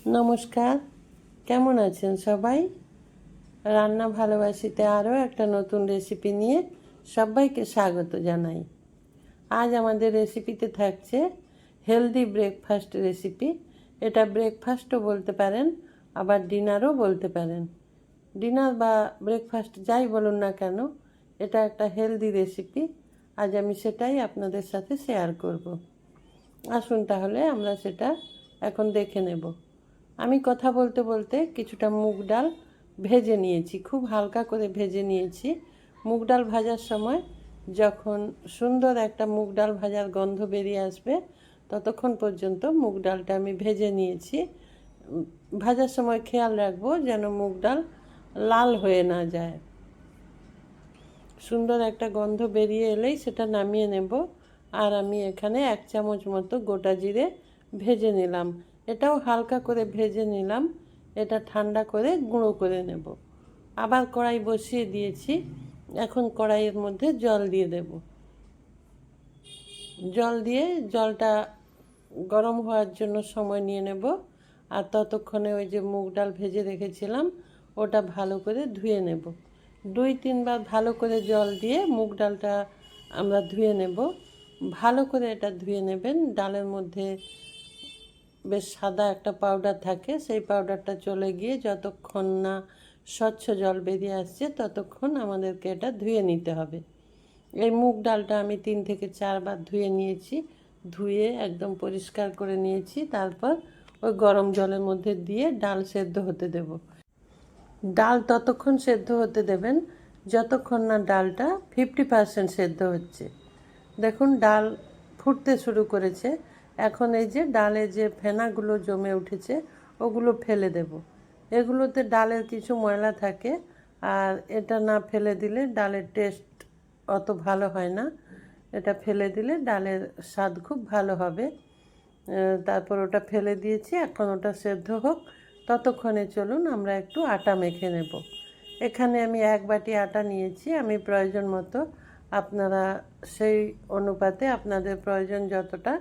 নমস্কার, কেমন আছেন সবাই? রান্না ভালোবাসিতে আরও একটা নতুন রেসিপি নিয়ে সবাইকে স্বাগত জানাই। আজ আমাদের রেসিপিতে থাকছে হেলদি ব্রেকফাস্ট রেসিপি। এটা ব্রেকফাস্টও বলতে পারেন, আবার ডিনারও বলতে পারেন। ডিনার বা ব্রেকফাস্ট যাই বলুন না কেন, এটা একটা হেলদি রেসিপি। আজ আমি সেটাই আপনাদের সাথে শেয়ার করব। আসুন তাহলে আমরা সেটা এখন দেখে নেব। আমি কথা বলতে বলতে কিছুটা মুগ ডাল ভেজে নিয়েছি, খুব হালকা করে ভেজে নিয়েছি। মুগ ডাল ভাজার সময় যখন সুন্দর একটা মুগ ডাল ভাজার গন্ধ বেরিয়ে আসবে, ততক্ষণ পর্যন্ত মুগ ডালটা আমি ভেজে নিয়েছি। ভাজার সময় খেয়াল রাখবো যেন মুগ ডাল লাল হয়ে না যায়। সুন্দর একটা গন্ধ বেরিয়ে এলেই সেটা নামিয়ে নেব। আর আমি এখানে 1 চামচ মতো গোটা জিরে ভেজে নিলাম। এটাও হালকা করে ভেজে নিলাম। এটা ঠান্ডা করে গুঁড়ো করে নেব। আবার কড়াই বসিয়ে দিয়েছি। এখন কড়াইয়ের মধ্যে জল দিয়ে দেব। জল দিয়ে জলটা গরম হওয়ার জন্য সময় নিয়ে নেব। আর ততক্ষণে ওই যে মুগ ডাল ভেজে রেখেছিলাম ওটা ভালো করে ধুয়ে নেব। 2-3 বার ভালো করে জল দিয়ে মুগ ডালটা আমরা ধুয়ে নেব। ভালো করে এটা ধুয়ে নেবেন। ডালের মধ্যে বেশ সাদা একটা পাউডার থাকে, সেই পাউডারটা চলে গিয়ে যতক্ষণ না স্বচ্ছ জল বেরিয়ে আসছে ততক্ষণ আমাদেরকে এটা ধুয়ে নিতে হবে। এই মুগ ডালটা আমি 3 থেকে 4 বার ধুয়ে নিয়েছি। ধুয়ে একদম পরিষ্কার করে নিয়েছি। তারপর ওই গরম জলের মধ্যে দিয়ে ডাল সেদ্ধ হতে দেব। ডাল ততক্ষণ সেদ্ধ হতে দেবেন যতক্ষণ না ডালটা 50% সেদ্ধ হচ্ছে। দেখুন ডাল ফুটতে শুরু করেছে। এখন এই যে ডালে যে ফেনাগুলো জমে উঠেছে ওগুলো ফেলে দেব। এগুলোতে ডালের কিছু ময়লা থাকে, আর এটা না ফেলে দিলে ডালের টেস্ট অত ভালো হয় না। এটা ফেলে দিলে ডালের স্বাদ খুব ভালো হবে। তারপর ওটা ফেলে দিয়েছি। এখন ওটা সেদ্ধ হোক, ততক্ষণে চলুন আমরা একটু আটা মেখে নেব। এখানে আমি 1 বাটি আটা নিয়েছি। আমি প্রয়োজন মতো, আপনারা সেই অনুপাতে আপনাদের প্রয়োজন যতটা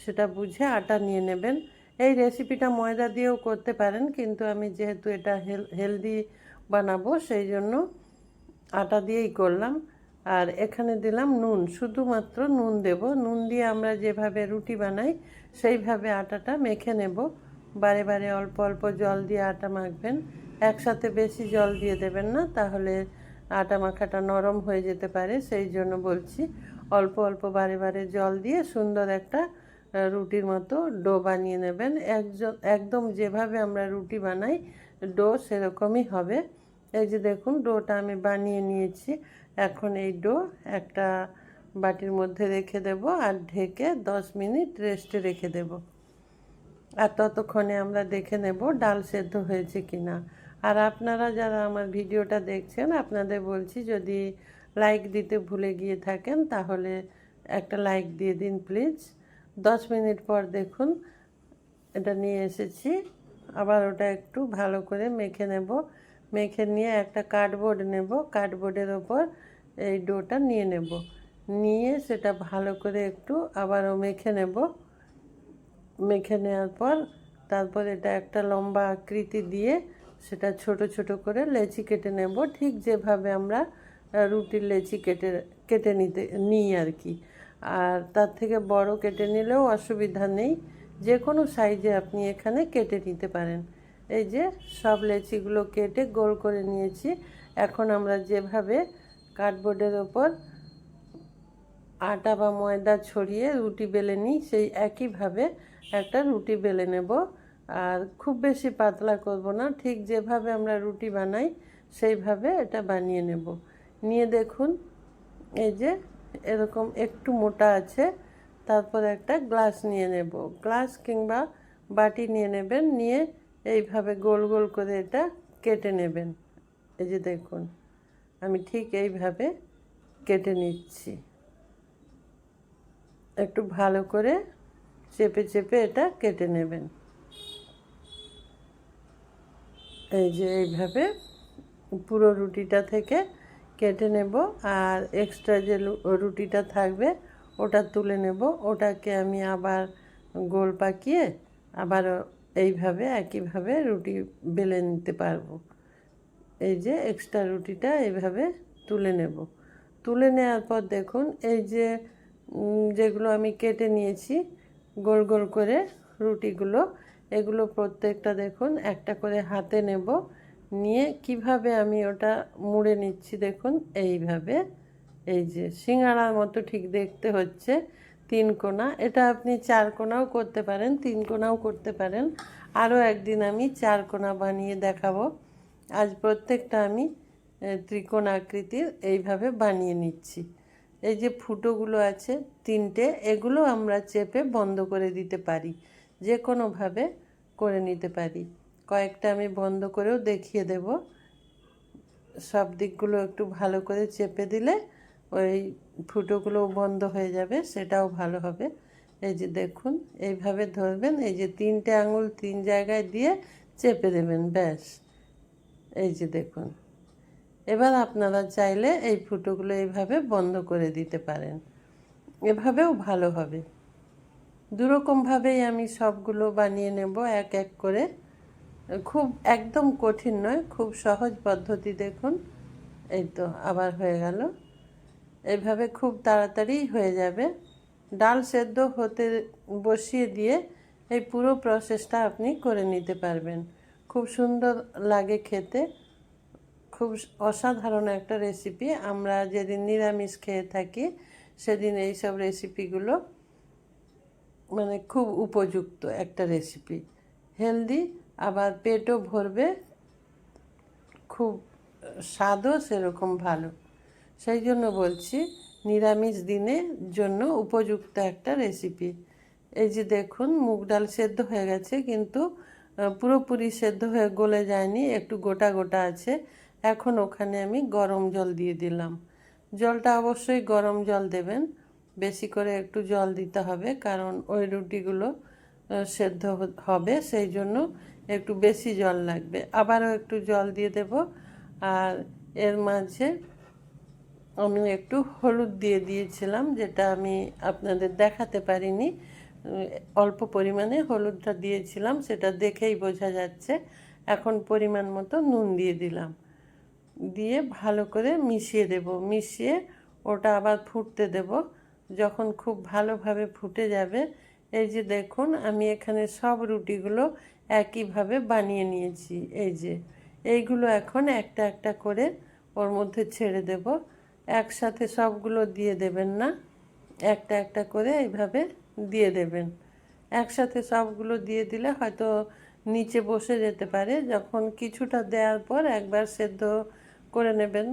সেটা বুঝে আটা নিয়ে নেবেন। এই রেসিপিটা ময়দা দিয়েও করতে পারেন, কিন্তু আমি যেহেতু এটা হেলদি বানাবো সেই জন্য আটা দিয়েই করলাম। আর এখানে দিলাম নুন, শুধুমাত্র নুন দেব। নুন দিয়ে আমরা যেভাবে রুটি বানাই সেইভাবে আটাটা মেখে নেব। বারে বারে অল্প অল্প জল দিয়ে আটা মাখবেন। একসাথে বেশি জল দিয়ে দেবেন না, তাহলে আটা মাখাটা নরম হয়ে যেতে পারে। সেই জন্য বলছি অল্প অল্প বারে বারে জল দিয়ে সুন্দর একটা রুটির মতো ডো বানিয়ে নেবেন। একদম যেভাবে আমরা রুটি বানাই ডো সেরকমই হবে। এই যে দেখুন ডোটা আমি বানিয়ে নিয়েছি। এখন এই ডো একটা বাটির মধ্যে রেখে দেব আর ঢেকে 10 মিনিট রেস্টে রেখে দেব। আর ততক্ষণে আমরা দেখে নেব ডাল সেদ্ধ হয়েছে কিনা। আর আপনারা যারা আমার ভিডিওটা দেখছেন, আপনাদের বলছি যদি লাইক দিতে ভুলে গিয়ে থাকেন তাহলে একটা লাইক দিয়ে দিন প্লিজ। 10 মিনিট পর দেখুন এটা নিয়ে এসেছি। আবার ওটা একটু ভালো করে মেখে নেব। মেখে নিয়ে একটা কার্ডবোর্ড নেব। কার্ডবোর্ডের ওপর এই ডোটা নিয়ে নেব। নিয়ে সেটা ভালো করে একটু আবারও মেখে নেব। মেখে নেওয়ার পর তারপর এটা একটা লম্বা আকৃতি দিয়ে সেটা ছোট ছোট করে লেচি কেটে নেব, ঠিক যেভাবে আমরা রুটির লেচি কেটে নিই আর কি। আর তার থেকে বড় কেটে নিলেও অসুবিধা নেই, যে কোনো সাইজে আপনি এখানে কেটে নিতে পারেন। এই যে সব লেচিগুলো কেটে গোল করে নিয়েছি। এখন আমরা যেভাবে কার্ডবোর্ডের ওপর আটা বা ময়দা ছড়িয়ে রুটি বেলে নিই, সেই একইভাবে একটা রুটি বেলে নেব। আর খুব বেশি পাতলা করব না, ঠিক যেভাবে আমরা রুটি বানাই সেইভাবে এটা বানিয়ে নেব। নিয়ে দেখুন এই যে এরকম একটু মোটা আছে। তারপর একটা গ্লাস নিয়ে নেব। গ্লাস কিংবা বাটি নিয়ে নেবেন। নিয়ে এইভাবে গোল গোল করে এটা কেটে নেবেন। এই যে দেখুন আমি ঠিক এইভাবে কেটে নিচ্ছি। একটু ভালো করে চেপে চেপে এটা কেটে নেবেন। এই যে এইভাবে পুরো রুটিটা থেকে কেটে নেব। আর এক্সট্রা যে রুটিটা থাকবে ওটা তুলে নেব। ওটাকে আমি আবার গোল পাকিয়ে আবার এইভাবে একইভাবে রুটি বেলে নিতে পারবো। এই যে এক্সট্রা রুটিটা এইভাবে তুলে নেব। তুলে নেওয়ার পর দেখুন এই যে যেগুলো আমি কেটে নিয়েছি গোল গোল করে রুটিগুলো, এগুলো প্রত্যেকটা দেখুন একটা করে হাতে নেব, নিয়ে কিভাবে আমি ওটা মুড়ে নিচ্ছি দেখুন এইভাবে। এই যে সিঙ্গাড়ার মতো ঠিক দেখতে হচ্ছে, তিন কোণা। এটা আপনি চার কোণাও করতে পারেন, তিন কোণাও করতে পারেন। আরও একদিন আমি চার কোণা বানিয়ে দেখাবো। আজ প্রত্যেকটা আমি ত্রিকোণ আকৃতির এইভাবে বানিয়ে নিচ্ছি। এই যে ফুটোগুলো আছে তিনটে, এগুলো আমরা চেপে বন্ধ করে দিতে পারি, যে কোনোভাবে করে নিতে পারি। কয়েকটা আমি বন্ধ করেও দেখিয়ে দেব। সব দিকগুলো একটু ভালো করে চেপে দিলে ওই ফুটোগুলো বন্ধ হয়ে যাবে, সেটাও ভালো হবে। এই যে দেখুন এইভাবে ধরবেন, এই যে তিনটে আঙুল তিন জায়গায় দিয়ে চেপে দেবেন, ব্যাস। এই যে দেখুন, এবার আপনারা চাইলে এই ফুটোগুলো এইভাবে বন্ধ করে দিতে পারেন, এভাবেও ভালো হবে। দুরকমভাবেই আমি সবগুলো বানিয়ে নেব এক এক করে। খুব একদম কঠিন নয়, খুব সহজ পদ্ধতি। দেখুন এই তো আবার হয়ে গেল। এইভাবে খুব তাড়াতাড়ি হয়ে যাবে। ডাল সেদ্ধ হতে বসিয়ে দিয়ে এই পুরো প্রসেসটা আপনি করে নিতে পারবেন। খুব সুন্দর লাগে খেতে, খুব অসাধারণ একটা রেসিপি। আমরা যেদিন নিরামিষ খেয়ে থাকি সেদিন এইসব রেসিপিগুলো মানে খুব উপযুক্ত একটা রেসিপি, হেলদি, আবার পেটও ভরবে, খুব স্বাদও সেরকম ভালো। সেই জন্য বলছি নিরামিষ দিনের জন্য উপযুক্ত একটা রেসিপি। এই যে দেখুন মুগ ডাল সেদ্ধ হয়ে গেছে, কিন্তু পুরোপুরি সেদ্ধ হয়ে গলে যায়নি, একটু গোটা গোটা আছে। এখন ওখানে আমি গরম জল দিয়ে দিলাম। জলটা অবশ্যই গরম জল দেবেন, বেশি করে একটু জল দিতে হবে, কারণ ওই রুটিগুলো সেদ্ধ হবে, সেই জন্য একটু বেশি জল লাগবে। আবারও একটু জল দিয়ে দেব। আর এর মাঝে আমি একটু হলুদ দিয়ে দিয়েছিলাম, যেটা আমি আপনাদের দেখাতে পারিনি। অল্প পরিমাণে হলুদটা দিয়েছিলাম, সেটা দেখেই বোঝা যাচ্ছে। এখন পরিমাণ মতো নুন দিয়ে দিলাম, দিয়ে ভালো করে মিশিয়ে দেব। মিশিয়ে ওটা আবার ফুটতে দেব। যখন খুব ভালোভাবে ফুটে যাবে, এই যে দেখুন আমি এখানে সব রুটিগুলো একইভাবে বানিয়ে নিয়েছি। এই যে এইগুলো এখন একটা একটা করে ওর মধ্যে ছেড়ে দেব। একসাথে সবগুলো দিয়ে দেবেন না, একটা একটা করে এইভাবে দিয়ে দেবেন। একসাথে সবগুলো দিয়ে দিলে হয়তো নিচে বসে যেতে পারে। যখন কিছুটা দেওয়ার পর একবার সেদ্ধ করে নেবেন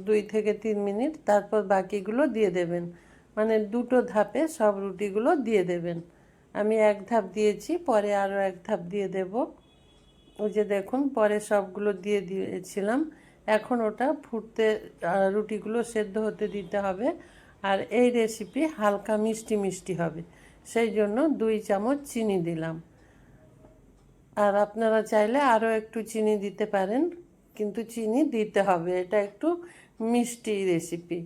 2 থেকে 3 মিনিট, তারপর বাকিগুলো দিয়ে দেবেন। মানে দুটো ধাপে সব রুটিগুলো দিয়ে দেবেন। আমি এক ধাপ দিয়েছি, পরে আরও এক ধাপ দিয়ে দেব। ওই যে দেখুন পরে সবগুলো দিয়ে দিয়েছিলাম। এখন ওটা ফুটতে, রুটিগুলো সেদ্ধ হতে দিতে হবে। আর এই রেসিপি হালকা মিষ্টি মিষ্টি হবে, সেই জন্য 2 চামচ চিনি দিলাম। আর আপনারা চাইলে আরও একটু চিনি দিতে পারেন, কিন্তু চিনি দিতে হবে, এটা একটু মিষ্টি রেসিপি।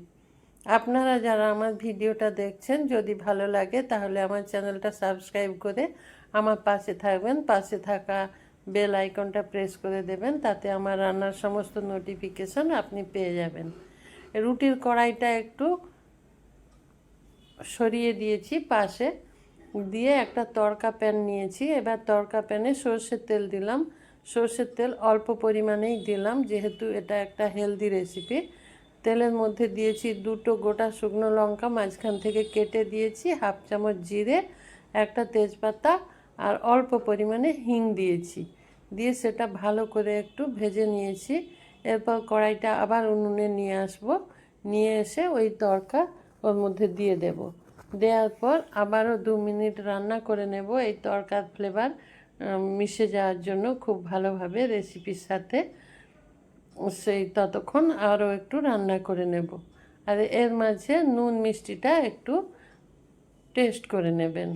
আপনারা যারা আমার ভিডিওটা দেখছেন, যদি ভালো লাগে তাহলে আমার চ্যানেলটা সাবস্ক্রাইব করে আমার পাশে থাকবেন। পাশে থাকা বেল আইকনটা প্রেস করে দেবেন, তাতে আমার রান্নার সমস্ত নোটিফিকেশন আপনি পেয়ে যাবেন। রুটির কড়াইটা একটু সরিয়ে দিয়েছি পাশে, দিয়ে একটা তড়কা প্যান নিয়েছি। এবার তড়কা প্যানে সর্ষের তেল দিলাম। সর্ষের তেল অল্প পরিমাণেই দিলাম, যেহেতু এটা একটা হেলদি রেসিপি। তেলের মধ্যে দিয়েছি 2টো গোটা শুকনো লঙ্কা, মাঝখান থেকে কেটে দিয়েছি, 1/2 চামচ জিরে, একটা তেজপাতা, আর অল্প পরিমাণে হিং দিয়েছি। দিয়ে সেটা ভালো করে একটু ভেজে নিয়েছি। এরপর কড়াইটা আবার উনুনে নিয়ে আসবো, নিয়ে এসে ওই তড়কা ওর মধ্যে দিয়ে দেব। দেওয়ার পর আবারও 2 মিনিট রান্না করে নেব, এই তড়কার ফ্লেভার মিশে যাওয়ার জন্য খুব ভালোভাবে রেসিপির সাথে। সেই ততক্ষণ আরও একটু রান্না করে নেব। আর এর মাঝে নুন মিষ্টিটা একটু টেস্ট করে নেবেন,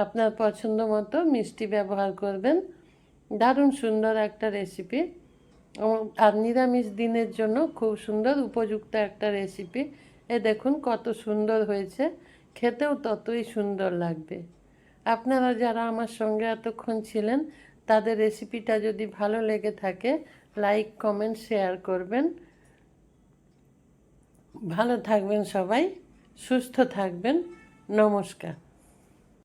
আপনার পছন্দ মতো মিষ্টি ব্যবহার করবেন। দারুণ সুন্দর একটা রেসিপি, আর নিরামিষ দিনের জন্য খুব সুন্দর উপযুক্ত একটা রেসিপি। এ দেখুন কত সুন্দর হয়েছে, খেতেও ততই সুন্দর লাগবে। আপনারা যারা আমার সঙ্গে এতক্ষণ ছিলেন তাদের রেসিপিটা যদি ভালো লেগে থাকে লাইক কমেন্ট শেয়ার করবেন। ভালো থাকবেন সবাই, সুস্থ থাকবেন। নমস্কার।